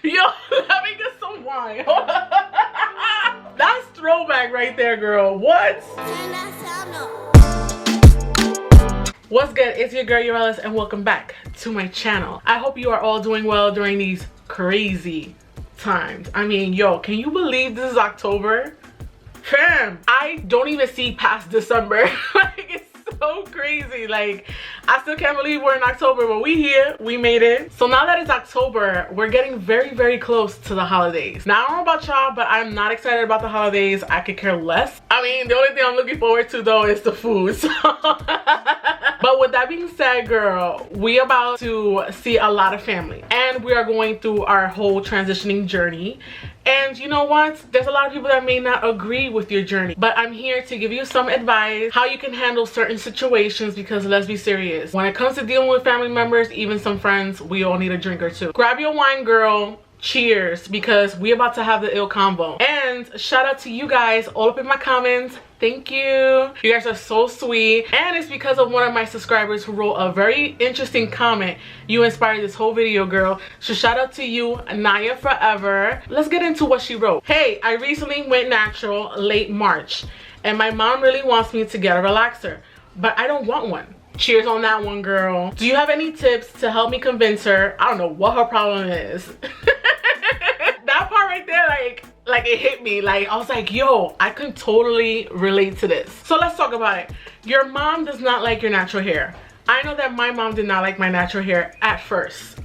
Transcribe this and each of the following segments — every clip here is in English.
Yo, let me get some wine. That's throwback right there, girl. What? What's good? It's your girl Urellis and welcome back to my channel. I hope you are all doing well during these crazy times. I mean, yo, can you believe this is October? Fam, I don't even see past December. Like, it's so crazy. Like, I still can't believe we're in October, but we here, we made it. So now that it's October, we're getting very close to the holidays. Now, I don't know about y'all, but I'm not excited about the holidays. I could care less. I mean, the only thing I'm looking forward to though is the food. So but with that being said, girl, we about to see a lot of family and we are going through our whole transitioning journey. And you know what? There's a lot of people that may not agree with your journey, but I'm here to give you some advice how you can handle certain situations, because let's be serious, when it comes to dealing with family members, even some friends, we all need a drink or two. Grab your wine, girl. Cheers, because we about to have the ill combo. And shout out to you guys all up in my comments. Thank you. You guys are so sweet. And it's because of one of my subscribers who wrote a very interesting comment. You inspired this whole video, girl. So shout out to you, Naya Forever. Let's get into what she wrote. Hey, I recently went natural late March and my mom really wants me to get a relaxer, but I don't want one. Cheers on that one, girl. Do you have any tips to help me convince her? I don't know what her problem is. That part right there, like it hit me. Like, I was like, yo, I can totally relate to this. So let's talk about it. Your mom does not like your natural hair. I know that my mom did not like my natural hair at first.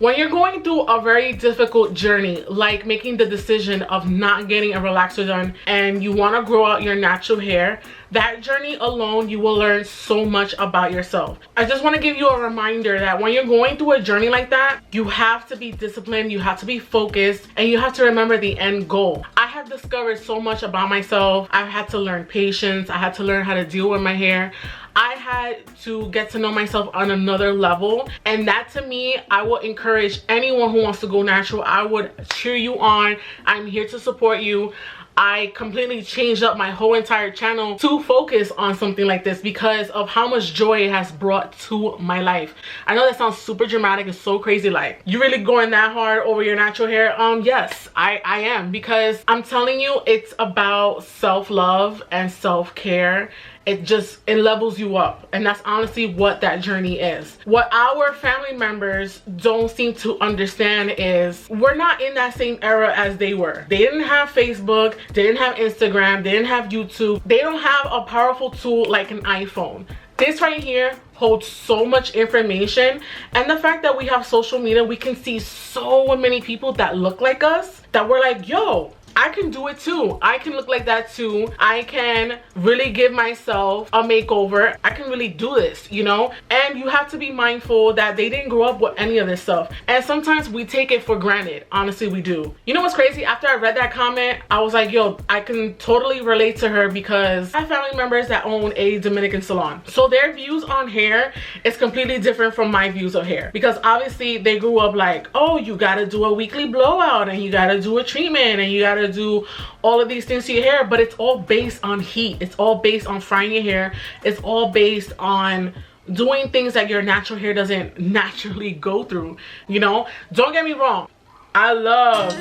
When you're going through a very difficult journey, like making the decision of not getting a relaxer done and you want to grow out your natural hair, that journey alone, you will learn so much about yourself. I just want to give you a reminder that when you're going through a journey like that, you have to be disciplined, you have to be focused, and you have to remember the end goal. I have discovered so much about myself. I've had to learn patience. I had to learn how to deal with my hair. I had to get to know myself on another level, and that to me, I will encourage anyone who wants to go natural. I would cheer you on. I'm here to support you. I completely changed up my whole entire channel to focus on something like this because of how much joy it has brought to my life. I know that sounds super dramatic and so crazy, like, you really going that hard over your natural hair? Yes, I am, because I'm telling you, it's about self-love and self-care. It levels you up, and that's honestly what that journey is. What our family members don't seem to understand is we're not in that same era as they were. They didn't have Facebook, they didn't have Instagram, they didn't have YouTube. They don't have a powerful tool like an iPhone. This right here holds so much information, and the fact that we have social media, we can see so many people that look like us that we're like, yo, I can do it too. I can look like that too. I can really give myself a makeover. I can really do this, you know? And you have to be mindful that they didn't grow up with any of this stuff. And sometimes we take it for granted. Honestly, we do. You know what's crazy? After I read that comment, I was like, yo, I can totally relate to her, because I have family members that own a Dominican salon. So their views on hair is completely different from my views of hair, because obviously they grew up like, oh, you gotta do a weekly blowout and you gotta do a treatment and you gotta do all of these things to your hair, but it's all based on heat. It's all based on frying your hair. It's all based on doing things that your natural hair doesn't naturally go through, you know? Don't get me wrong, I love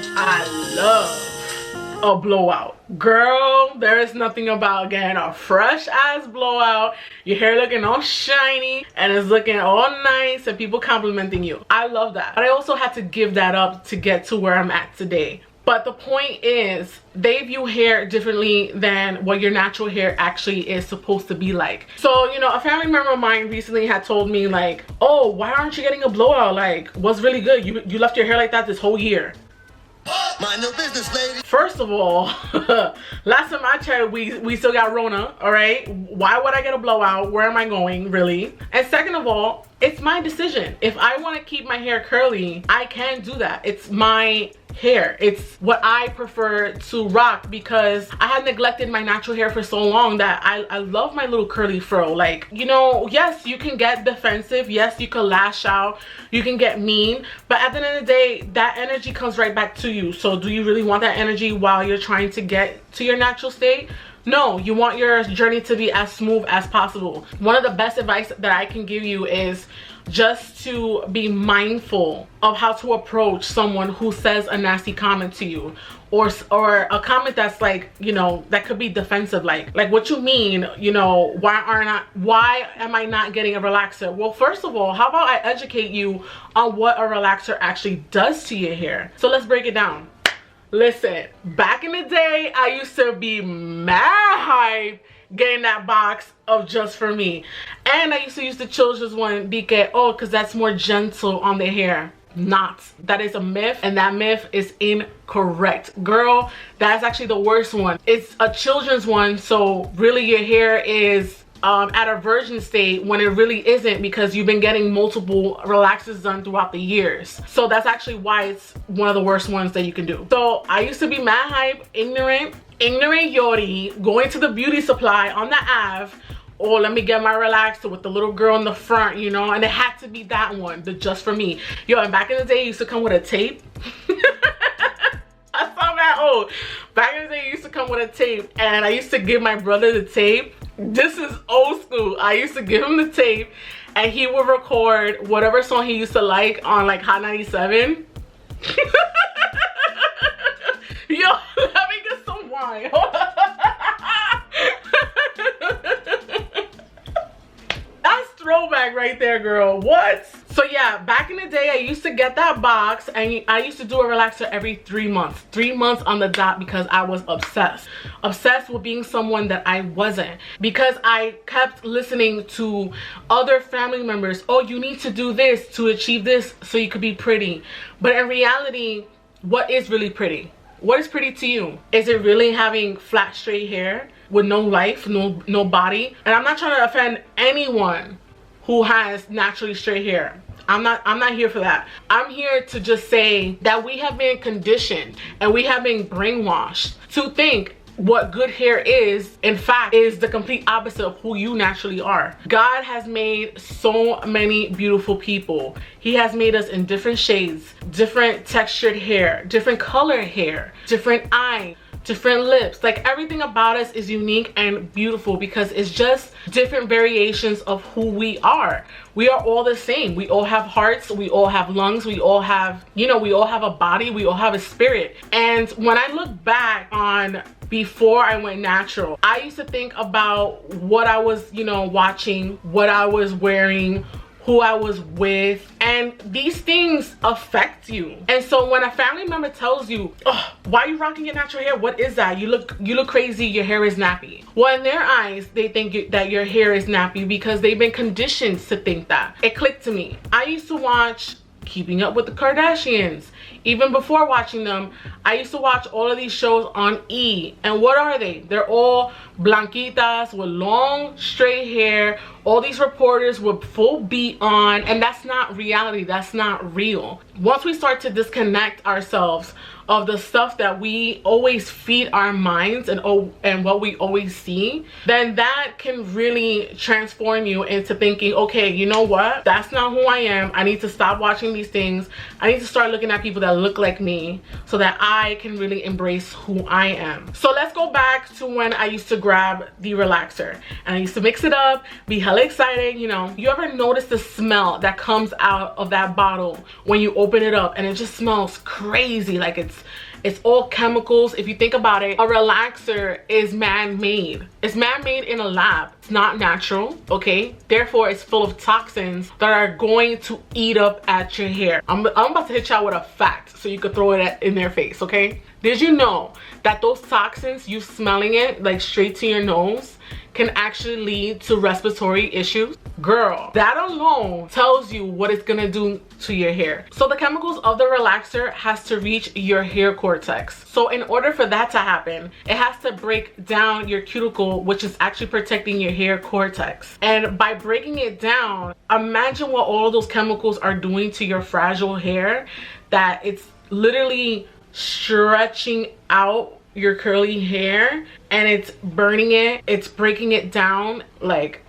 a blowout. Girl, there is nothing about getting a fresh ass blowout, your hair looking all shiny and it's looking all nice and people complimenting you. I love that, but I also had to give that up to get to where I'm at today. But the point is, they view hair differently than what your natural hair actually is supposed to be like. So, you know, a family member of mine recently had told me like, oh, why aren't you getting a blowout? Like, what's really good? You left your hair like that this whole year. Mind your business, lady. First of all, last time I checked, we still got Rona, all right? Why would I get a blowout? Where am I going, really? And second of all, it's my decision. If I want to keep my hair curly, I can do that. It's my hair. It's what I prefer to rock, because I had neglected my natural hair for so long that I love my little curly fro. Like, you know, yes, you can get defensive. Yes, you can lash out. You can get mean. But at the end of the day, that energy comes right back to you. So do you really want that energy while you're trying to get to your natural state? No, you want your journey to be as smooth as possible. One of the best advice that I can give you is just to be mindful of how to approach someone who says a nasty comment to you, or a comment that's like, you know, that could be defensive, like what you mean, you know, why am I not getting a relaxer? Well, first of all, how about I educate you on what a relaxer actually does to your hair? So let's break it down. Listen, back in the day, I used to be mad hype getting that box of Just For Me. And I used to use the children's one because, because that's more gentle on the hair. Not. That is a myth, and that myth is incorrect. Girl, that's actually the worst one. It's a children's one, so really your hair is at a virgin state when it really isn't, because you've been getting multiple relaxers done throughout the years. So that's actually why it's one of the worst ones that you can do. So I used to be mad hype, ignorant yori, going to the beauty supply on the Ave. Oh, let me get my relaxer with the little girl in the front, you know, and it had to be that one, the Just For Me. Yo, and back in the day, it used to come with a tape. I saw that old. Back in the day, it used to come with a tape, and I used to give my brother the tape. This is old school. I used to give him the tape, and he would record whatever song he used to like on like Hot 97. Yo, let me get some wine. That's throwback right there, girl. What? So yeah, back in the day, I used to get that box, and I used to do a relaxer every 3 months. 3 months on the dot, because I was obsessed. Obsessed with being someone that I wasn't. Because I kept listening to other family members. Oh, you need to do this to achieve this so you could be pretty. But in reality, what is really pretty? What is pretty to you? Is it really having flat, straight hair with no life, no body? And I'm not trying to offend anyone who has naturally straight hair. I'm not here for that. I'm here to just say that we have been conditioned and we have been brainwashed to think what good hair is, in fact, is the complete opposite of who you naturally are. God has made so many beautiful people. He has made us in different shades, different textured hair, different color hair, different eyes, different lips. Like, everything about us is unique and beautiful because it's just different variations of who we are. We are all the same. We all have hearts, we all have lungs, we all have, you know, we all have a body, we all have a spirit. And when I look back on before I went natural, I used to think about what I was, you know, watching, what I was wearing, who I was with, and these things affect you. And so when a family member tells you, oh, why are you rocking your natural hair? What is that? You look crazy, your hair is nappy. Well, in their eyes, they think that your hair is nappy because they've been conditioned to think that. It clicked to me. I used to watch Keeping Up with the Kardashians. Even before watching them, I used to watch all of these shows on E. And what are they? They're all blanquitas with long straight hair, all these reporters with full beat on, and that's not reality. That's not real. Once we start to disconnect ourselves of the stuff that we always feed our minds and what we always see, then that can really transform you into thinking, okay, you know what, that's not who I am. I need to stop watching these things. I need to start looking at people that look like me so that I can really embrace who I am. So let's go back to when I used to grab the relaxer and I used to mix it up, be hella excited. You know, you ever notice the smell that comes out of that bottle when you open it up and it just smells crazy, like it's all chemicals? If you think about it, a relaxer is man-made. It's man-made in a lab. It's not natural, okay? Therefore, it's full of toxins that are going to eat up at your hair. I'm about to hit y'all with a fact so you could throw it in their face, okay? Did you know that those toxins, you smelling it like straight to your nose, can actually lead to respiratory issues? Girl, that alone tells you what it's gonna do to your hair. So the chemicals of the relaxer has to reach your hair cortex. So in order for that to happen, it has to break down your cuticle, which is actually protecting your hair cortex. And by breaking it down, imagine what all of those chemicals are doing to your fragile hair, that it's literally stretching out your curly hair and it's burning it, it's breaking it down, like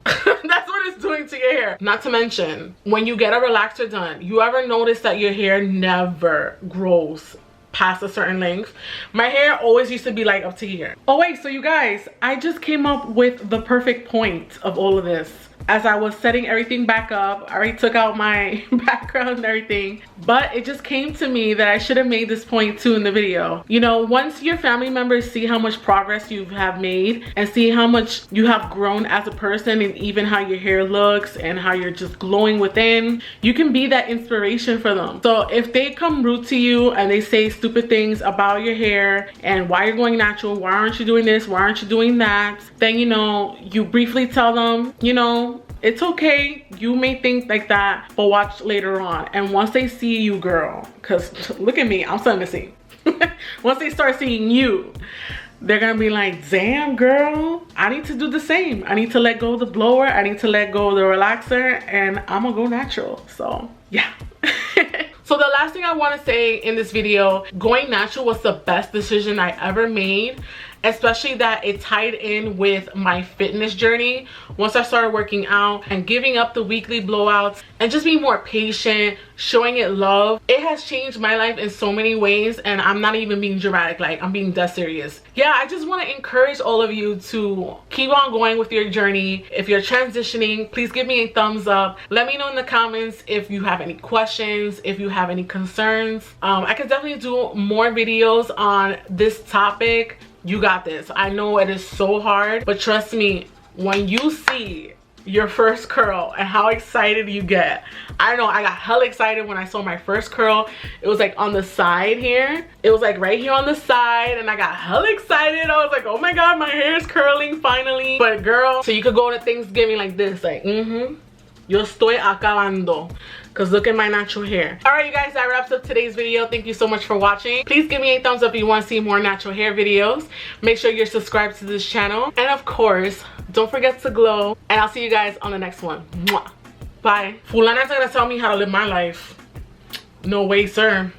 that's what it's doing to your hair. Not to mention, when you get a relaxer done, you ever notice that your hair never grows past a certain length? My hair always used to be like up to here. Oh wait, so you guys, I just came up with the perfect point of all of this. as I was setting everything back up. I already took out my background and everything, but it just came to me that I should have made this point too in the video. You know, once your family members see how much progress you have made and see how much you have grown as a person, and even how your hair looks and how you're just glowing within, you can be that inspiration for them. So if they come rude to you and they say stupid things about your hair and why you're going natural, why aren't you doing this, why aren't you doing that, then you know, you briefly tell them, you know, it's okay, you may think like that, but watch later on. And once they see you, girl, because look at me, I'm starting to see. Once they start seeing you, they're gonna be like, damn girl, I need to do the same. I need to let go of the blower, I need to let go of the relaxer, and I'm gonna go natural. So yeah. So the last thing I want to say in this video, going natural was the best decision I ever made, especially that it tied in with my fitness journey. Once I started working out and giving up the weekly blowouts and just being more patient, showing it love, it has changed my life in so many ways. And I'm not even being dramatic, like I'm being dead serious. Yeah, I just want to encourage all of you to keep on going with your journey. If you're transitioning, please give me a thumbs up. Let me know in the comments if you have any questions, if you have any concerns. I could definitely do more videos on this topic. You got this. I know it is so hard, but trust me, when you see your first curl and how excited you get. I know I got hella excited when I saw my first curl. It was like on the side here. It was like right here on the side, and I got hella excited. I was like, oh my god, my hair is curling finally. But girl, so you could go to Thanksgiving like this, like yo estoy acabando. Cause look at my natural hair. All right, you guys, that wraps up today's video. Thank you so much for watching. Please give me a thumbs up if you want to see more natural hair videos. Make sure you're subscribed to this channel. And of course, don't forget to glow. And I'll see you guys on the next one. Mwah. Bye. Fulana's gonna tell me how to live my life. No way, sir.